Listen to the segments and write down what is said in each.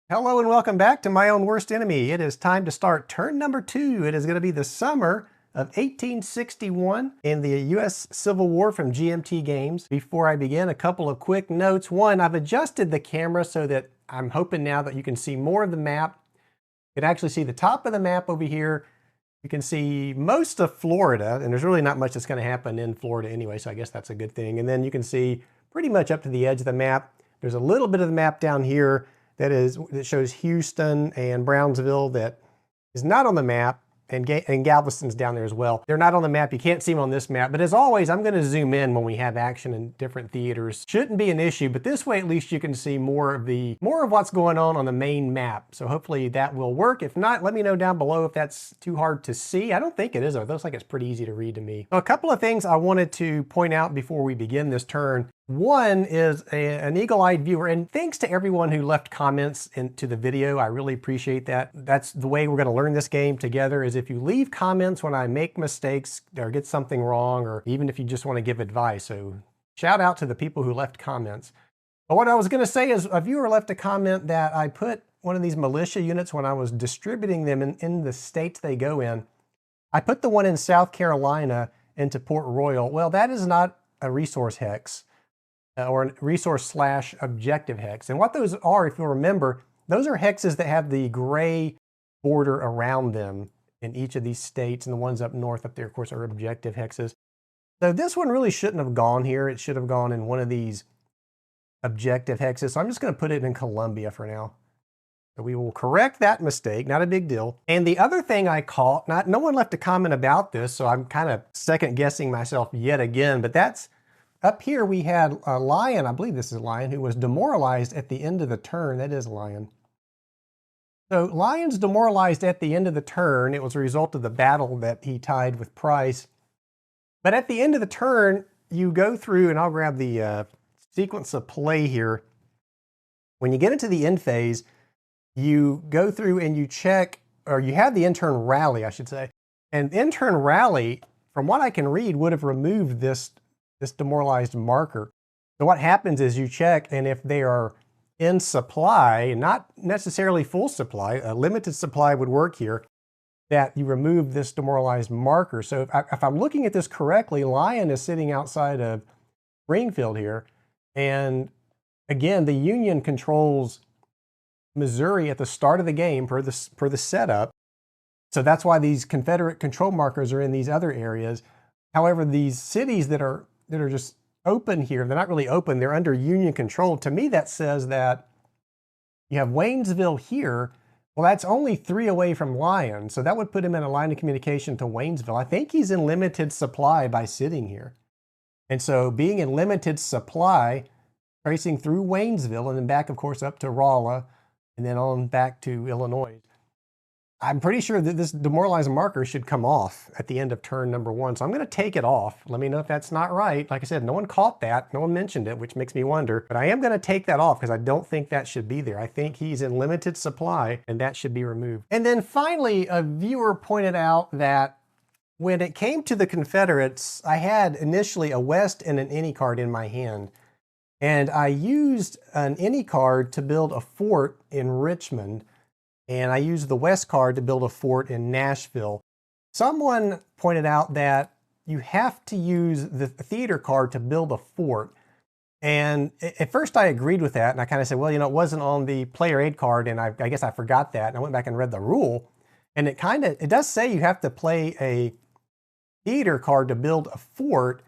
Hello and welcome back to My Own Worst Enemy. It is time to start turn number 2. It is going to be the summer of 1861 in the U.S. Civil War from GMT Games. Before I begin, a couple of quick notes. One, I've adjusted the camera so that I'm hoping now that you can see more of the map. You can actually see the top of the map over here. You can see most of Florida, and there's really not much that's going to happen in Florida anyway, so I guess that's a good thing. And then you can see pretty much up to the edge of the map. There's a little bit of the map down here that shows Houston and Brownsville that is not on the map, and Galveston's down there as well. They're not on the map. You can't see them on this map, but as always, I'm going to zoom in when we have action in different theaters. Shouldn't be an issue, but this way at least you can see more of what's going on the main map. So hopefully that will work. If not, let me know down below if that's too hard to see. I don't think it is, though. It looks like it's pretty easy to read to me. So a couple of things I wanted to point out before we begin this turn. One is an eagle-eyed viewer, and thanks to everyone who left comments into the video. I really appreciate that. That's the way we're going to learn this game together, is if you leave comments when I make mistakes or get something wrong, or even if you just want to give advice. So shout out to the people who left comments. But what I was going to say is a viewer left a comment that I put one of these militia units when I was distributing them in the states they go in. I put the one in South Carolina into Port Royal. Well, that is not a resource hex. Or a resource/objective hex. And what those are, if you'll remember, those are hexes that have the gray border around them in each of these states, and the ones up north up there, of course, are objective hexes. So this one really shouldn't have gone here. It should have gone in one of these objective hexes. So I'm just going to put it in Columbia for now. So we will correct that mistake, not a big deal. And the other thing I caught, no one left a comment about this, so I'm kind of second guessing myself yet again, but that's up here we had a lion, I believe this is a lion, who was demoralized at the end of the turn. That is a lion. So lion's demoralized at the end of the turn. It was a result of the battle that he tied with Price. But at the end of the turn, you go through, and I'll grab the sequence of play here. When you get into the end phase, you go through and you check, or you have the intern rally, I should say. And intern rally, from what I can read, would have removed this demoralized marker. So what happens is you check, and if they are in supply, not necessarily full supply, a limited supply would work here, that you remove this demoralized marker. So if I'm looking at this correctly, Lion is sitting outside of Springfield here. And again, the Union controls Missouri at the start of the game per the setup. So that's why these Confederate control markers are in these other areas. However, these cities that are just open here, they're not really open, they're under Union control. To me, that says that you have Waynesville here. Well, that's only 3 away from Lyon, so that would put him in a line of communication to Waynesville. I think he's in limited supply by sitting here. And so being in limited supply, tracing through Waynesville, and then back, of course, up to Rolla, and then on back to Illinois, I'm pretty sure that this demoralizing marker should come off at the end of turn number 1. So I'm going to take it off. Let me know if that's not right. Like I said, no one caught that. No one mentioned it, which makes me wonder. But I am going to take that off because I don't think that should be there. I think he's in limited supply and that should be removed. And then finally, a viewer pointed out that when it came to the Confederates, I had initially a West and an any card in my hand. And I used an any card to build a fort in Richmond. And I used the West card to build a fort in Nashville. Someone pointed out that you have to use the theater card to build a fort. And at first I agreed with that, and I kind of said, well, you know, it wasn't on the player aid card, and I guess I forgot that. And I went back and read the rule, and it does say you have to play a theater card to build a fort.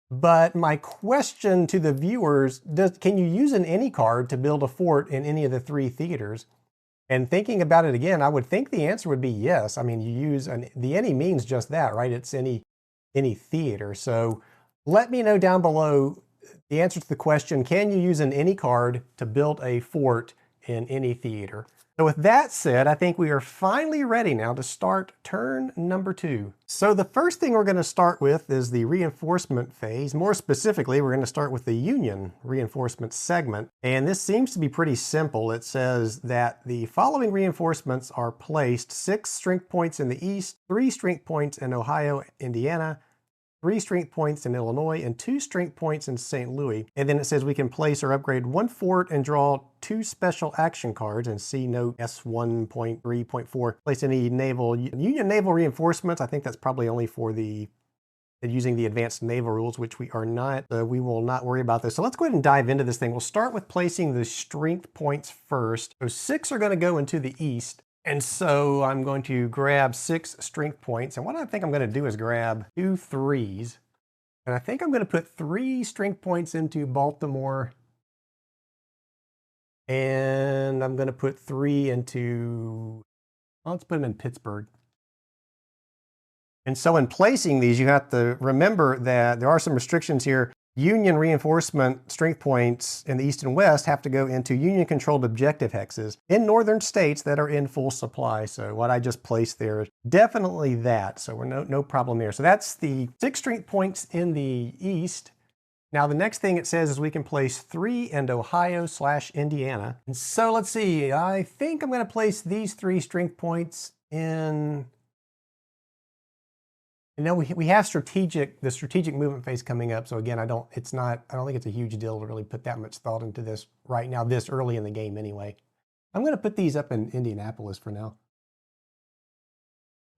But my question to the viewers, can you use an any card to build a fort in any of the 3 theaters? And thinking about it again, I would think the answer would be yes. I mean, you use the any means just that, right? It's any theater. So let me know down below the answer to the question, can you use an any card to build a fort in any theater? So with that said, I think we are finally ready now to start turn number 2. So the first thing we're going to start with is the reinforcement phase. More specifically, we're going to start with the Union reinforcement segment. And this seems to be pretty simple. It says that the following reinforcements are placed: 6 strength points in the east, 3 strength points in Ohio, Indiana, 3 strength points in Illinois, and 2 strength points in St. Louis. And then it says we can place or upgrade 1 fort and draw 2 special action cards, and see note S1.3.4. Place any Union naval reinforcements. I think that's probably only for using the advanced naval rules, which we are not. We will not worry about this. So let's go ahead and dive into this thing. We'll start with placing the strength points first. So 6 are going to go into the east. And so I'm going to grab 6 strength points. And what I think I'm going to do is grab 2 3s. And I think I'm going to put 3 strength points into Baltimore. And I'm going to put 3 into, well, let's put them in Pittsburgh. And so in placing these, you have to remember that there are some restrictions here. Union reinforcement strength points in the East and West have to go into Union-controlled objective hexes in northern states that are in full supply. So what I just placed there is definitely that. So we're no problem there. So that's the 6 strength points in the East. Now the next thing it says is we can place 3 in Ohio/Indiana. And so let's see, I think I'm going to place these 3 strength points in... And then we have the strategic movement phase coming up. So again, I don't think it's a huge deal to really put that much thought into this right now, this early in the game anyway. I'm going to put these up in Indianapolis for now.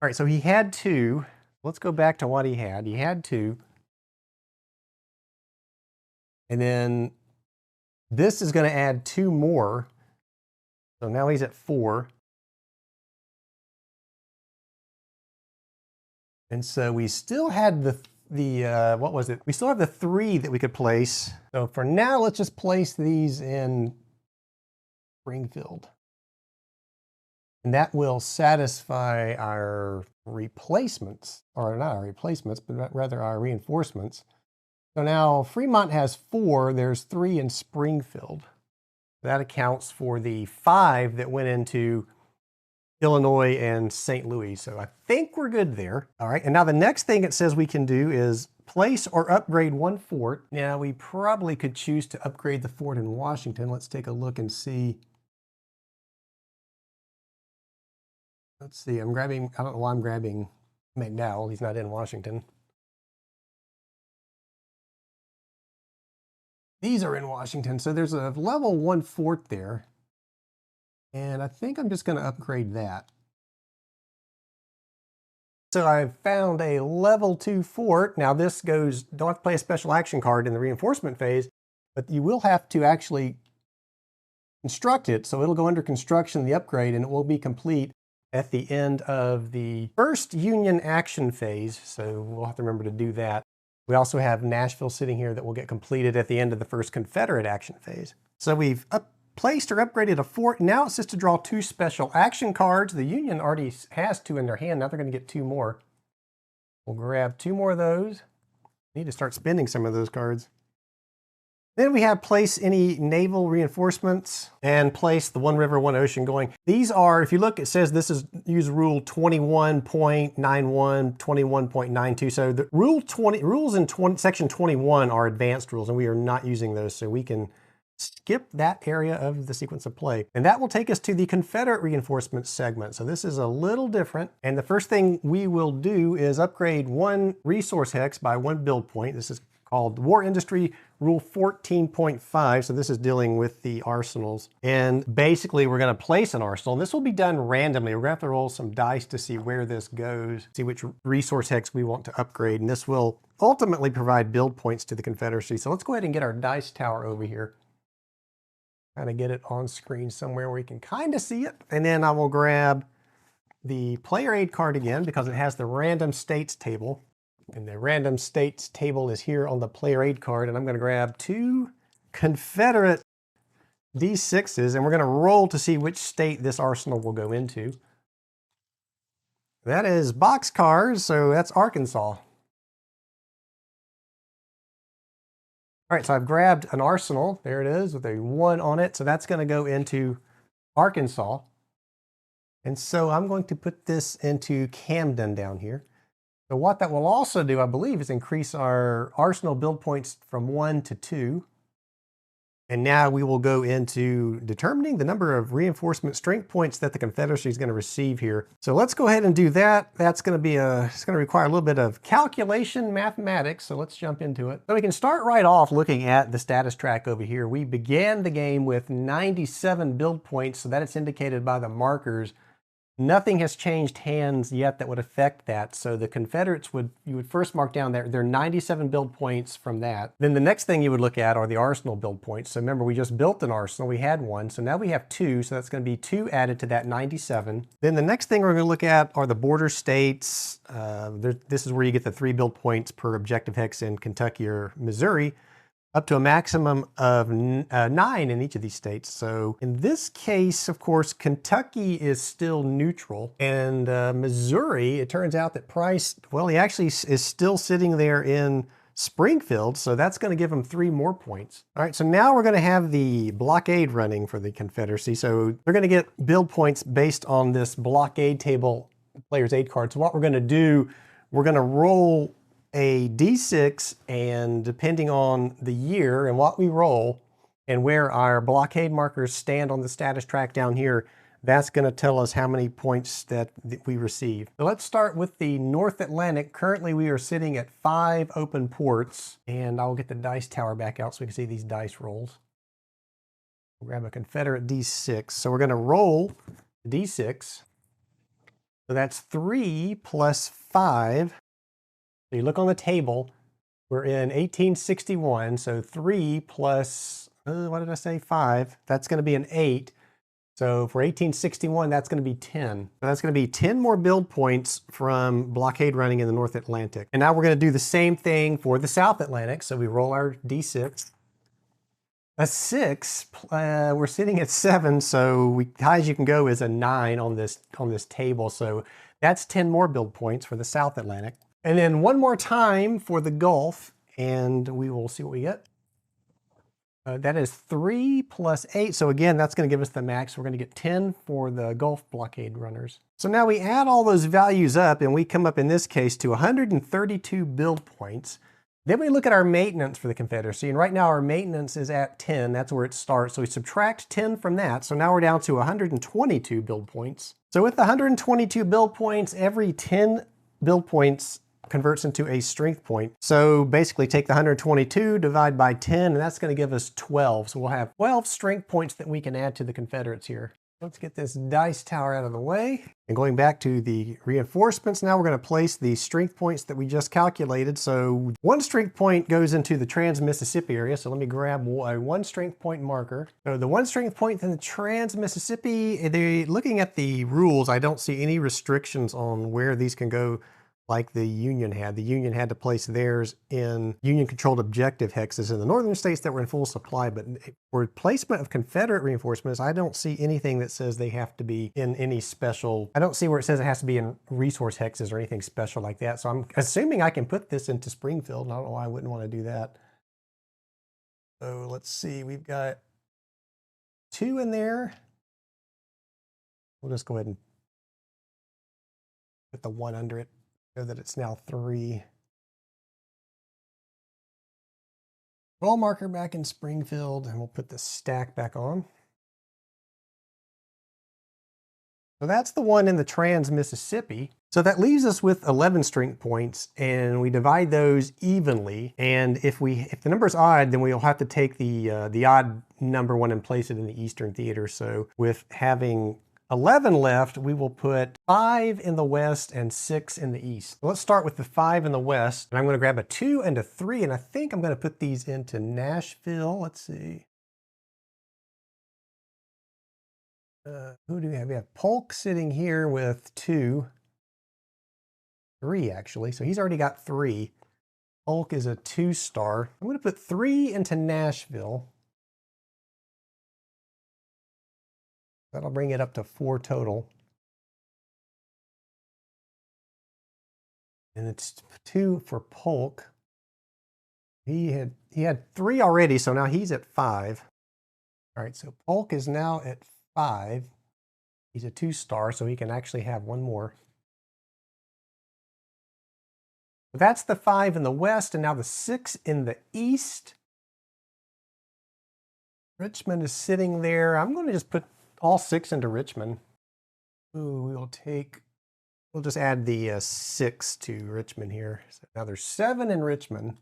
All right, so he had 2. Let's go back to what he had. He had 2. And then this is going to add 2 more. So now he's at 4. And so we still had what was it? We still have the 3 that we could place. So for now, let's just place these in Springfield. And that will satisfy our replacements, or not our replacements, but rather our reinforcements. So now Fremont has 4, there's 3 in Springfield. That accounts for the 5 that went into Illinois and St. Louis. So I think we're good there. All right, and now the next thing it says we can do is place or upgrade 1 fort. Now we probably could choose to upgrade the fort in Washington. Let's take a look and see. Let's see, I don't know why I'm grabbing McDowell. He's not in Washington. These are in Washington. So there's a level 1 fort there. And I think I'm just going to upgrade that. So I've found a level 2 fort. Now this don't have to play a special action card in the reinforcement phase, but you will have to actually construct it. So it'll go under construction, the upgrade, and it will be complete at the end of the first Union action phase. So we'll have to remember to do that. We also have Nashville sitting here that will get completed at the end of the first Confederate action phase. So we've placed or upgraded a fort. Now it's just to draw 2 special action cards. The Union already has 2 in their hand. Now they're going to get 2 more. We'll grab 2 more of those. Need to start spending some of those cards. Then we have place any naval reinforcements and place the one river, one ocean going. These are, if you look, it says this is use rule 21.91, 21.92. So the rules in section 21 are advanced rules, and we are not using those. So we can skip that area of the sequence of play. And that will take us to the Confederate reinforcement segment. So this is a little different. And the first thing we will do is upgrade 1 resource hex by 1 build point. This is called War Industry Rule 14.5. So this is dealing with the arsenals. And basically we're going to place an arsenal. And this will be done randomly. We're going to have to roll some dice to see where this goes, see which resource hex we want to upgrade. And this will ultimately provide build points to the Confederacy. So let's go ahead and get our dice tower over here. Kind of get it on screen somewhere where you can kind of see it. And then I will grab the player aid card again because it has the random states table. And the random states table is here on the player aid card. And I'm going to grab 2 Confederate D6s and we're going to roll to see which state this arsenal will go into. That is boxcars, so that's Arkansas. All right, so I've grabbed an arsenal. There it is with a 1 on it. So that's going to go into Arkansas. And so I'm going to put this into Camden down here. So what that will also do, I believe, is increase our arsenal build points from 1 to 2. And now we will go into determining the number of reinforcement strength points that the Confederacy is going to receive here. So let's go ahead and do that. That's going to be it's going to require a little bit of calculation mathematics. So let's jump into it. So we can start right off looking at the status track over here. We began the game with 97 build points, so that it's indicated by the markers. Nothing has changed hands yet that would affect that. So the Confederates you would first mark down their 97 build points from that. Then the next thing you would look at are the arsenal build points. So remember, we just built an arsenal, we had one. So now we have 2, so that's going to be 2 added to that 97. Then the next thing we're going to look at are the border states. This is where you get the 3 build points per objective hex in Kentucky or Missouri, up to a maximum of 9 in each of these states. So in this case, of course, Kentucky is still neutral, and Missouri, it turns out that Price, well, he actually is still sitting there in Springfield, so that's going to give him 3 more points. All right, so now we're going to have the blockade running for the Confederacy. So they're going to get build points based on this blockade table player's aid card. So what we're going to do, we're going to roll a d6, and depending on the year and what we roll and where our blockade markers stand on the status track down here, that's going to tell us how many points that we receive. So let's start with the North Atlantic. Currently we are sitting at 5 open ports, and I'll get the dice tower back out so we can see these dice rolls. We'll grab a Confederate d6. So we're going to roll d6. So that's 3 plus 5. So you look on the table, we're in 1861, so 3 plus, what did I say, 5, that's going to be an 8. So for 1861, that's going to be 10. So that's going to be 10 more build points from blockade running in the North Atlantic. And now we're going to do the same thing for the South Atlantic. So we roll our d6. A 6, we're sitting at 7, so high as you can go is a 9 on this table. So that's 10 more build points for the South Atlantic. And then one more time for the Gulf, and we will see what we get. That is 3 plus 8. So again, that's going to give us the max. We're going to get 10 for the Gulf blockade runners. So now we add all those values up, and we come up in this case to 132 build points. Then we look at our maintenance for the Confederacy, and right now our maintenance is at 10. That's where it starts. So we subtract 10 from that. So now we're down to 122 build points. So with the 122 build points, every 10 build points converts into a strength point. So basically take the 122, divide by 10, and that's going to give us 12. So we'll have 12 strength points that we can add to the Confederates here. Let's get this dice tower out of the way. And going back to the reinforcements, now we're going to place the strength points that we just calculated. So 1 strength point goes into the Trans-Mississippi area. So let me grab a 1 strength point marker. So the 1 strength point in the Trans-Mississippi, looking at the rules, I don't see any restrictions on where these can go like the Union had. The Union had to place theirs in Union-controlled objective hexes in the northern states that were in full supply, but for placement of Confederate reinforcements, I don't see anything that says they have to be in any special, I don't see where it says it has to be in resource hexes or anything special like that. So I'm assuming I can put this into Springfield, and I don't know why I wouldn't want to do that. So let's see, we've got 2 in there. We'll just go ahead and put the 1 under it, so that it's now 3. Roll marker back in Springfield, and we'll put the stack back on. So that's the one in the Trans-Mississippi. So that leaves us with 11 strength points, and we divide those evenly. And if the number's odd, then we'll have to take the odd number one and place it in the Eastern Theater. So with having 11 left, we will put 5 in the west and 6 in the east. So let's start with the 5 in the west, and I'm going to grab a 2 and a 3, and I think I'm going to put these into Nashville. Let's see. Who do we have? We have Polk sitting here with 2. 3 actually, so he's already got 3. Polk is a 2-star. I'm going to put 3 into Nashville. That'll bring it up to 4 total. And it's 2 for Polk. He had 3 already, so now he's at 5. All right, so Polk is now at 5. He's a 2-star, so he can actually have 1 more. That's the 5 in the west, and now the 6 in the east. Richmond is sitting there. I'm going to just put all 6 into Richmond. Ooh, we'll just add the 6 to Richmond here. So now there's 7 in Richmond.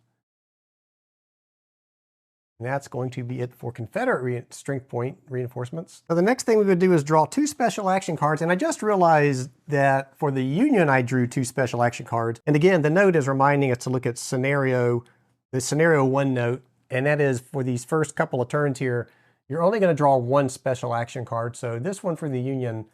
And that's going to be it for Confederate strength point reinforcements. So the next thing we would do is draw 2 special action cards. And I just realized that for the Union, I drew 2 special action cards. And again, the note is reminding us to look at the scenario 1 note. And that is for these first couple of turns here, you're only going to draw 1 special action card. So this one for the Union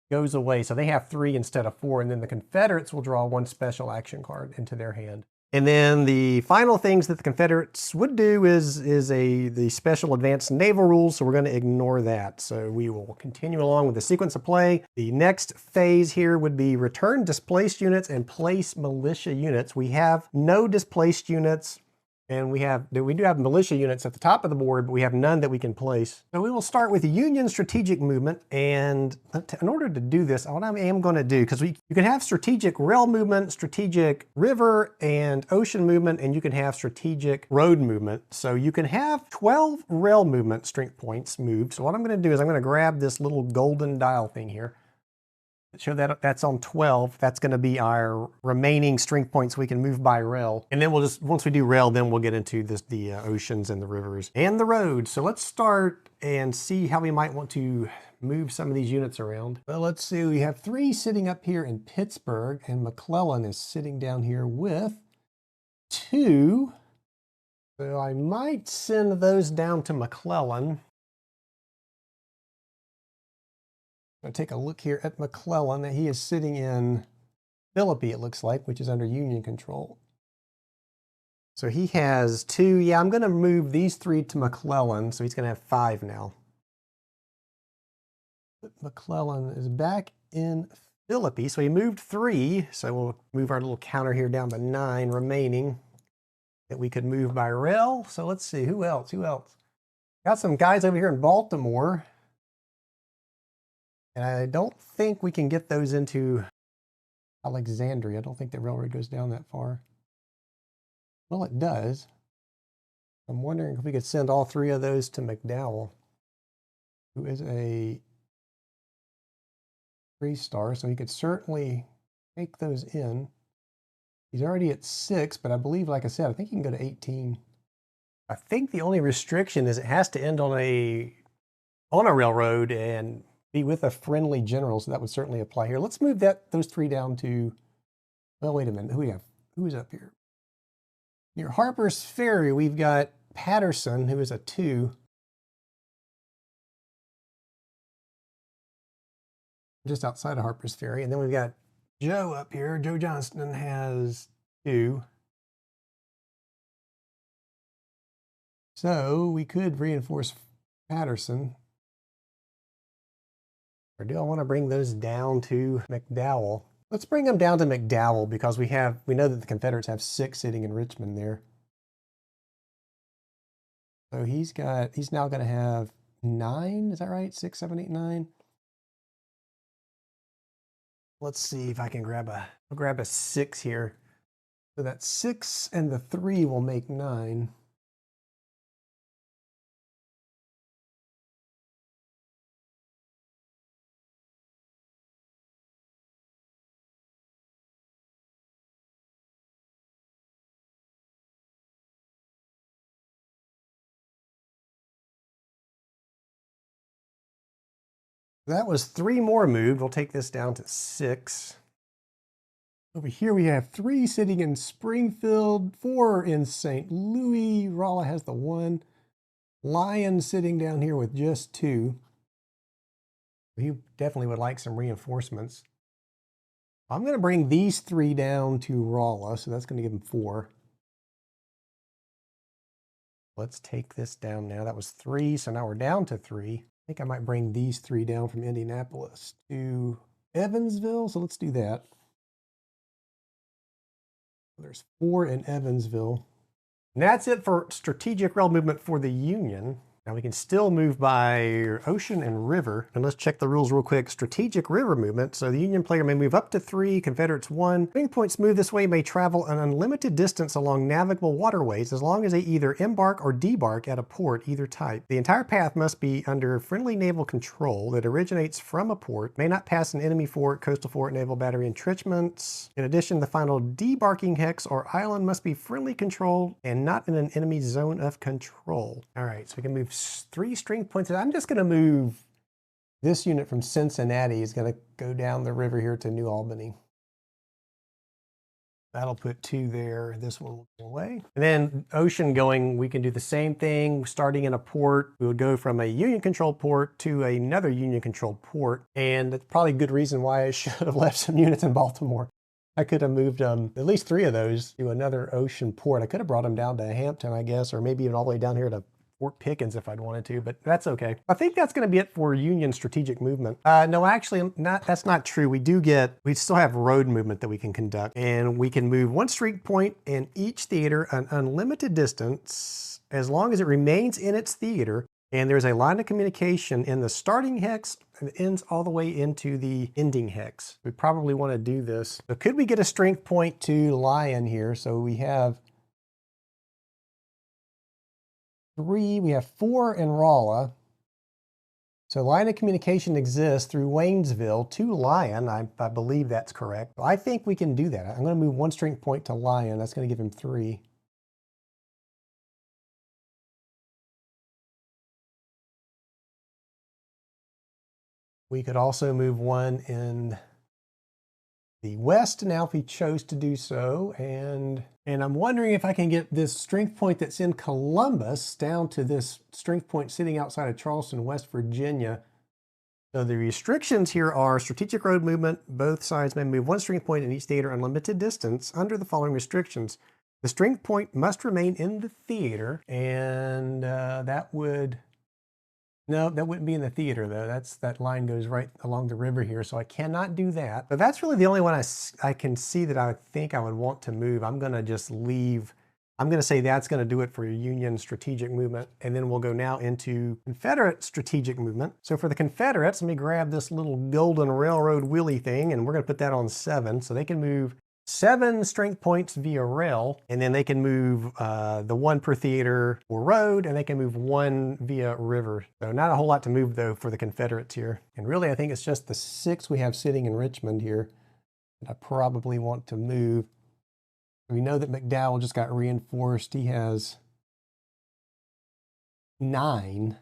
goes away. So they have 3 instead of 4. And then the Confederates will draw 1 special action card into their hand. And then the final things that the Confederates would do is the special advanced naval rules, so we're going to ignore that. So we will continue along with the sequence of play. The next phase here would be return displaced units and place militia units. We have no displaced units, and we do have militia units at the top of the board, but we have none that we can place. So we will start with the Union strategic movement, and in order to do this, what I am going to do, because you can have strategic rail movement, strategic river and ocean movement, and you can have strategic road movement. So you can have 12 rail movement strength points moved. So what I'm going to do is I'm going to grab this little golden dial thing here. Show that that's on 12. That's going to be our remaining strength points we can move by rail. And then once we do rail, then we'll get into the oceans and the rivers and the roads. So let's start and see how we might want to move some of these units around. Well, let's see. We have 3 sitting up here in Pittsburgh, and McClellan is sitting down here with 2. So I might send those down to McClellan. I'm going to take a look here at McClellan. He is sitting in Philippi, it looks like, which is under Union control. So he has 2. Yeah, I'm going to move these 3 to McClellan, so he's going to have 5 now. But McClellan is back in Philippi, so he moved 3. So we'll move our little counter here down to 9 remaining that we could move by rail. So let's see, who else? Got some guys over here in Baltimore. And I don't think we can get those into Alexandria. I don't think the railroad goes down that far. Well, it does. I'm wondering if we could send all 3 of those to McDowell, who is a 3-star, so he could certainly take those in. He's already at 6, but I believe, like I said, I think he can go to 18. I think the only restriction is it has to end on a railroad and be with a friendly general, so that would certainly apply here. Let's move those 3 down to, well, wait a minute, who's up here? Near Harper's Ferry, we've got Patterson, who is a 2. Just outside of Harper's Ferry. And then we've got Joe up here. Joe Johnston has 2. So we could reinforce Patterson. Or do I want to bring those down to McDowell? Let's bring them down to McDowell because we know that the Confederates have 6 sitting in Richmond there. So he's now going to have 9, is that right? 6, 7, 8, 9. Let's see if I can I'll grab a 6 here. So that 6 and the 3 will make 9. That was 3 more moved. We'll take this down to 6. Over here we have 3 sitting in Springfield, 4 in St. Louis. Rolla has the 1. Lyon sitting down here with just 2. He definitely would like some reinforcements. I'm going to bring these 3 down to Rolla, so that's going to give him 4. Let's take this down now. That was 3, so now we're down to 3. I think I might bring these 3 down from Indianapolis to Evansville, so let's do that. There's 4 in Evansville. And that's it for strategic rail movement for the Union. Now we can still move by ocean and river. And let's check the rules real quick. Strategic river movement. So the Union player may move up to 3, Confederates 1. Starting points moved this way may travel an unlimited distance along navigable waterways as long as they either embark or debark at a port, either type. The entire path must be under friendly naval control that originates from a port, may not pass an enemy fort, coastal fort, naval battery entrenchments. In addition, the final debarking hex or island must be friendly controlled and not in an enemy zone of control. All right, so we can move 3 strength points. I'm just going to move this unit from Cincinnati. Is going to go down the river here to New Albany. That'll put 2 there. This one will go away. And then ocean going, we can do the same thing. Starting in a port, we would go from a Union-controlled port to another Union-controlled port. And that's probably a good reason why I should have left some units in Baltimore. I could have moved at least 3 of those to another ocean port. I could have brought them down to Hampton, I guess, or maybe even all the way down here to Fort Pickens if I'd wanted to, but that's okay. I think that's going to be it for Union strategic movement. No, actually, that's not true. We still have road movement that we can conduct, and we can move 1 strength point in each theater an unlimited distance as long as it remains in its theater, and there's a line of communication in the starting hex and it ends all the way into the ending hex. We probably want to do this. So could we get a strength point to Lyon here? So we have 3, we have 4 in Rolla. So line of communication exists through Waynesville to Lyon. I believe that's correct. I think we can do that. I'm going to move 1 strength point to Lyon. That's going to give him 3. We could also move 1 in the west now if we chose to do so. And I'm wondering if I can get this strength point that's in Columbus down to this strength point sitting outside of Charleston, West Virginia. So the restrictions here are strategic road movement. Both sides may move 1 strength point in each theater unlimited distance under the following restrictions. The strength point must remain in the theater, and no, that wouldn't be in the theater though. That line goes right along the river here, so I cannot do that. But that's really the only one I can see that I think I would want to move. I'm going to just leave. I'm going to say that's going to do it for Union strategic movement, and then we'll go now into Confederate strategic movement. So for the Confederates, let me grab this little golden railroad wheelie thing, and we're going to put that on 7, so they can move 7 strength points via rail, and then they can move the 1 per theater for road, and they can move 1 via river. So not a whole lot to move though for the Confederates here. And really I think it's just the 6 we have sitting in Richmond here that I probably want to move. We know that McDowell just got reinforced. He has 9,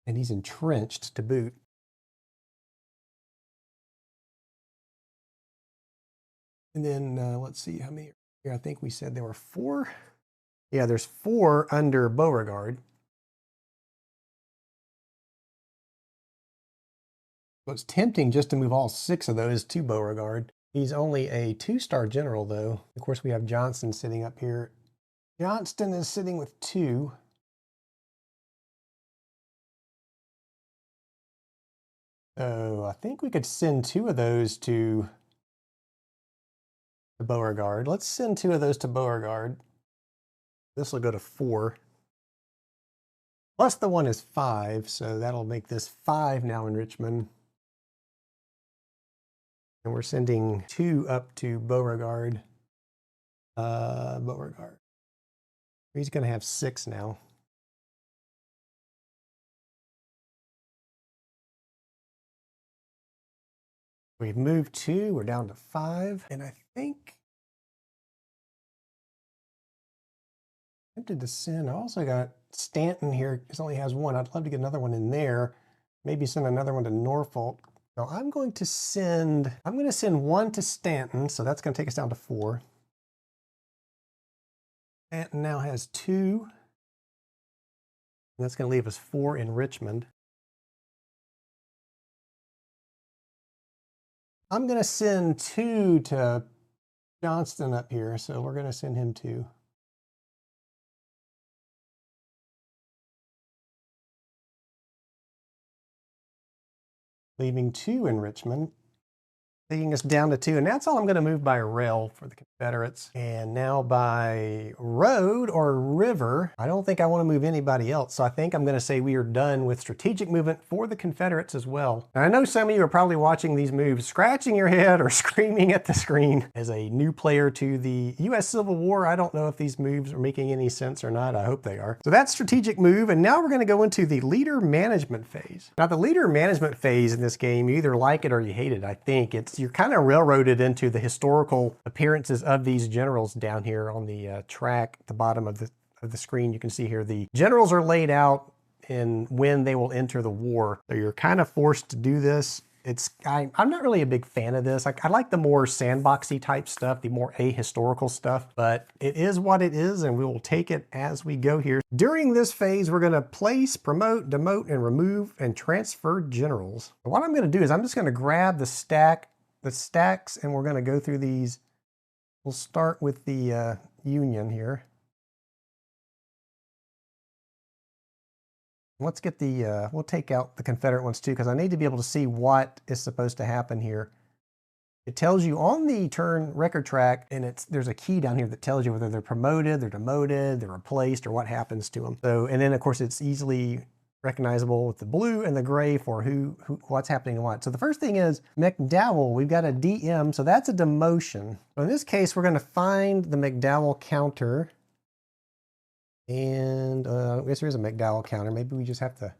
and he's entrenched to boot. And then let's see how many here. I think we said there were 4. Yeah, there's 4 under Beauregard. So it's tempting just to move all 6 of those to Beauregard. He's only a 2-star general though. Of course, we have Johnston sitting up here. Johnston is sitting with 2. So I think we could send 2 of those to Beauregard. Let's send 2 of those to Beauregard. This will go to 4. Plus the 1 is 5, so that'll make this 5 now in Richmond. And we're sending 2 up to Beauregard. Beauregard. He's going to have 6 now. We've moved 2. We're down to 5. And I think I'm tempted to send. I also got Stanton here. This only has 1. I'd love to get another one in there. Maybe send another one to Norfolk. So I'm going to send 1 to Stanton. So that's going to take us down to 4. Stanton now has 2. And that's going to leave us 4 in Richmond. I'm going to send 2 to Johnston up here. So we're going to send him 2. Leaving 2 in Richmond. taking us down to 2. And that's all I'm going to move by rail for the Confederates. And now by road or river, I don't think I want to move anybody else. So I think I'm going to say we are done with strategic movement for the Confederates as well. And I know some of you are probably watching these moves, scratching your head or screaming at the screen. As a new player to the U.S. Civil War, I don't know if these moves are making any sense or not. I hope they are. So that's strategic move. And now we're going to go into the leader management phase. Now the leader management phase in this game, you either like it or you hate it. I think you're kind of railroaded into the historical appearances of these generals down here on the track at the bottom of the screen. You can see here the generals are laid out and when they will enter the war. So you're kind of forced to do this. I'm not really a big fan of this. I like the more sandboxy type stuff, the more ahistorical stuff, but it is what it is and we will take it as we go here. During this phase, we're gonna place, promote, demote, and remove and transfer generals. What I'm gonna do is I'm just gonna grab the stacks and we're gonna go through these. We'll start with the Union here. Let's get the, we'll take out the Confederate ones too, because I need to be able to see what is supposed to happen here. It tells you on the turn record track, and there's a key down here that tells you whether they're promoted, they're demoted, they're replaced, or what happens to them. So, and then of course it's easily recognizable with the blue and the gray for what's happening and what. So the first thing is McDowell. We've got a DM, so that's a demotion. So in this case, we're going to find the McDowell counter. And I guess there is a McDowell counter. Maybe we just have to,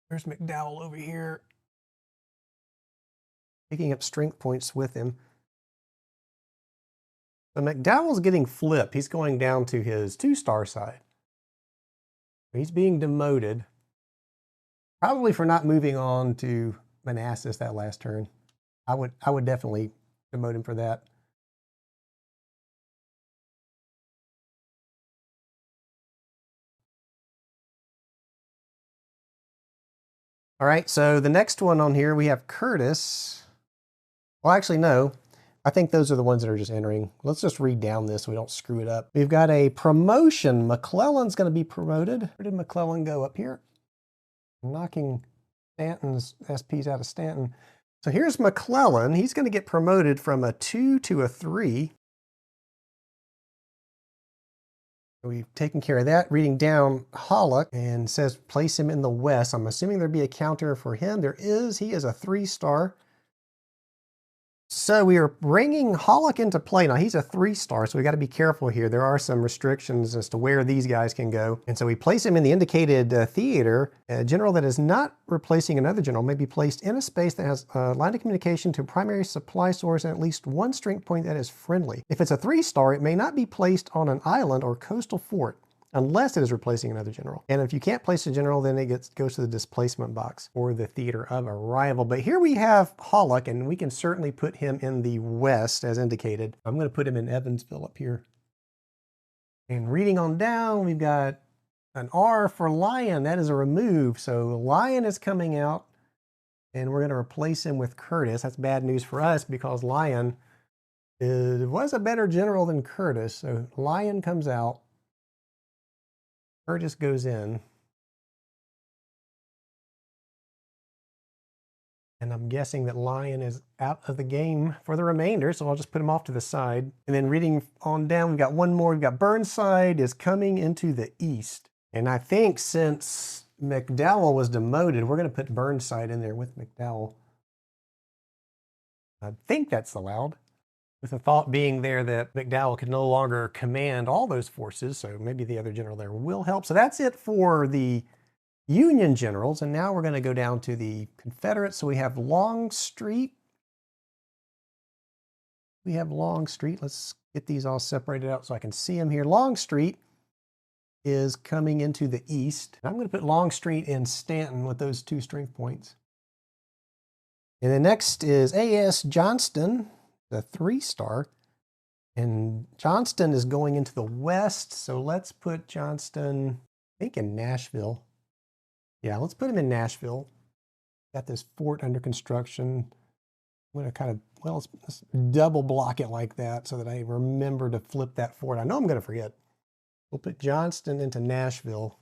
there's McDowell over here. Picking up strength points with him. So McDowell's getting flipped. He's going down to his 2-star side. He's being demoted. Probably for not moving on to Manassas that last turn. I would definitely demote him for that. All right, so the next one on here, we have Curtis. Well, actually, no. I think those are the ones that are just entering. Let's just read down this so we don't screw it up. We've got a promotion. McClellan's going to be promoted. Where did McClellan go? Up here? Knocking Stanton's SPs out of Stanton. So here's McClellan. He's going to get promoted from a 2 to a 3. We've taken care of that. Reading down Hollock and says place him in the west. I'm assuming there'd be a counter for him. There is. He is a 3-star. So we are bringing Hollock into play. Now he's a 3-star, so we got to be careful here. There are some restrictions as to where these guys can go. And so we place him in the indicated theater. A general that is not replacing another general may be placed in a space that has a line of communication to a primary supply source and at least 1 strength point that is friendly. If it's a 3-star, it may not be placed on an island or coastal fort unless it is replacing another general. And if you can't place a general, then it goes to the displacement box or the theater of arrival. But here we have Hollock, and we can certainly put him in the west as indicated. I'm going to put him in Evansville up here. And reading on down, we've got an R for Lion. That is a remove. So Lion is coming out, and we're going to replace him with Curtis. That's bad news for us because Lion was a better general than Curtis. So Lion comes out. Curtis goes in. And I'm guessing that Lion is out of the game for the remainder, so I'll just put him off to the side. And then reading on down, we've got one more. We've got Burnside is coming into the east. And I think since McDowell was demoted, we're going to put Burnside in there with McDowell. I think that's allowed. With the thought being there that McDowell could no longer command all those forces, so maybe the other general there will help. So that's it for the Union generals, and now we're going to go down to the Confederates. So we have Longstreet. Let's get these all separated out so I can see them here. Longstreet is coming into the east. I'm going to put Longstreet in Stanton with those 2 strength points. And then next is A.S. Johnston, the 3-star, and Johnston is going into the west. So let's put Johnston, I think, in Nashville. Yeah, let's put him in Nashville. Got this fort under construction. I'm going to kind of, well, let's double block it like that so that I remember to flip that fort. I know I'm going to forget. We'll put Johnston into Nashville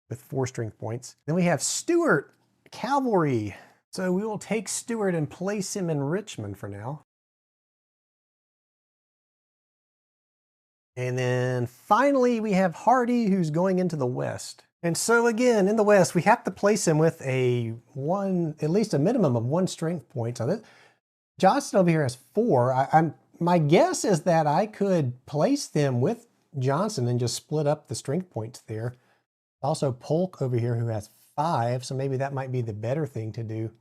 with 4 strength points. Then we have Stuart Cavalry. So we will take Stewart and place him in Richmond for now. And then finally we have Hardy, who's going into the West. And so again, in the West, we have to place him with at least a minimum of 1 strength point. So that Johnson over here has 4. My guess is that I could place them with Johnson and just split up the strength points there. Also Polk over here who has 5, so maybe that might be the better thing to do.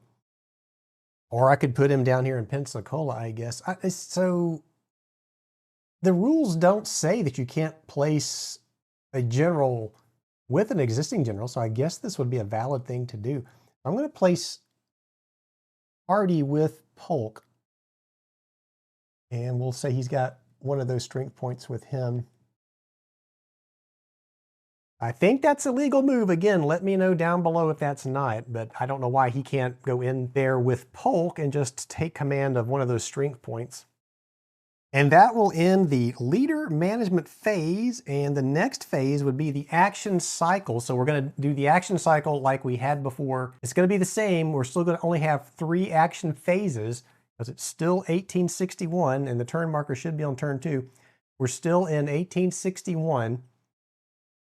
Or I could put him down here in Pensacola, I guess. So the rules don't say that you can't place a general with an existing general, so I guess this would be a valid thing to do. I'm going to place Hardy with Polk, and we'll say he's got one of those strength points with him. I think that's a legal move. Again, let me know down below if that's not, but I don't know why he can't go in there with Polk and just take command of one of those strength points. And that will end the leader management phase, and the next phase would be the action cycle. So we're going to do the action cycle like we had before. It's going to be the same. We're still going to only have 3 action phases because it's still 1861, and the turn marker should be on turn 2. We're still in 1861.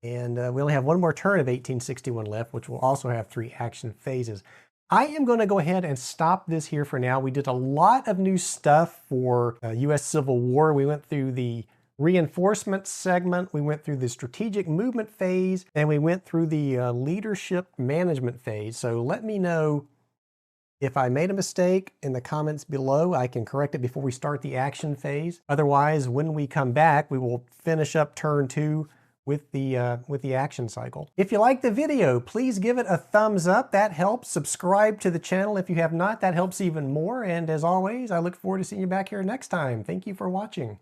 And we only have 1 more turn of 1861 left, which will also have 3 action phases. I am going to go ahead and stop this here for now. We did a lot of new stuff for U.S. Civil War. We went through the reinforcement segment, we went through the strategic movement phase, and we went through the leadership management phase. So let me know if I made a mistake in the comments below. I can correct it before we start the action phase. Otherwise, when we come back, we will finish up turn 2 with the action cycle. If you like the video, please give it a thumbs up. That helps. Subscribe to the channel if you have not. That helps even more. And as always, I look forward to seeing you back here next time. Thank you for watching.